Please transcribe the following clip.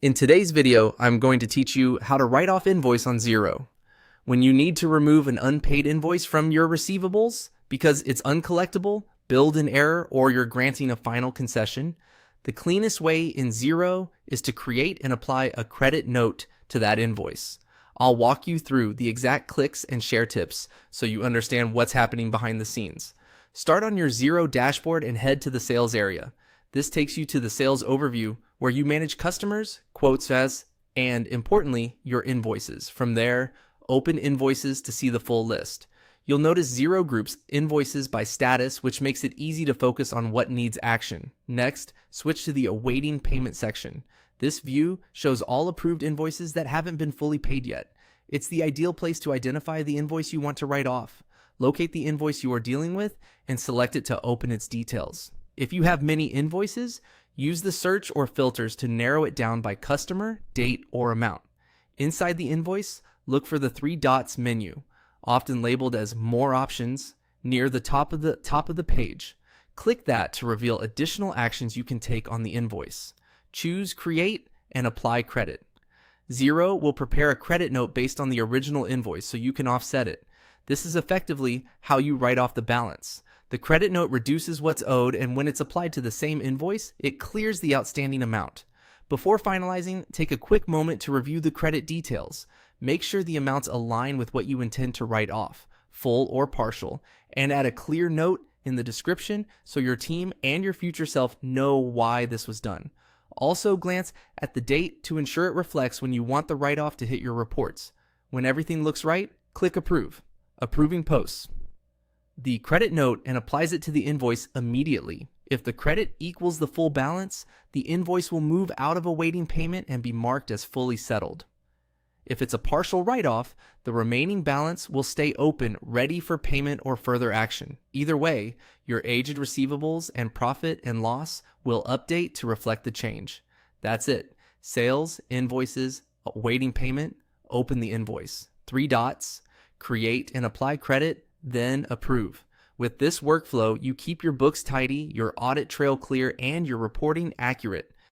In today's video, I'm going to teach you how to write off invoice on Xero. When you need to remove an unpaid invoice from your receivables because it's uncollectible, billed in error, or you're granting a final concession, the cleanest way in Xero is to create and apply a credit note to that invoice. I'll walk you through the exact clicks and share tips so you understand what's happening behind the scenes. Start on your Xero dashboard and head to the sales area. This takes you to the sales overview where you manage customers, quotes as, and importantly, your invoices. From there, open invoices to see the full list. You'll notice Xero groups invoices by status, which makes it easy to focus on what needs action. Next, switch to the awaiting payment section. This view shows all approved invoices that haven't been fully paid yet. It's the ideal place to identify the invoice you want to write off. Locate the invoice you are dealing with and select it to open its details. If you have many invoices, use the search or filters to narrow it down by customer, date, or amount. Inside the invoice, look for the three dots menu, often labeled as More Options, near the top of the page. Click that to reveal additional actions you can take on the invoice. Choose Create and Apply Credit. Xero will prepare a credit note based on the original invoice so you can offset it. This is effectively how you write off the balance. The credit note reduces what's owed, and when it's applied to the same invoice, it clears the outstanding amount. Before finalizing, take a quick moment to review the credit details. Make sure the amounts align with what you intend to write off, full or partial, and add a clear note in the description so your team and your future self know why this was done. Also glance at the date to ensure it reflects when you want the write-off to hit your reports. When everything looks right, click Approve. Approving posts the credit note and applies it to the invoice immediately. If the credit equals the full balance, the invoice will move out of awaiting payment and be marked as fully settled. If it's a partial write-off, the remaining balance will stay open, ready for payment or further action. Either way, your aged receivables and profit and loss will update to reflect the change. That's it. Sales, invoices, awaiting payment, open the invoice. Three dots, create and apply credit, then approve. With this workflow, you keep your books tidy, your audit trail clear, and your reporting accurate.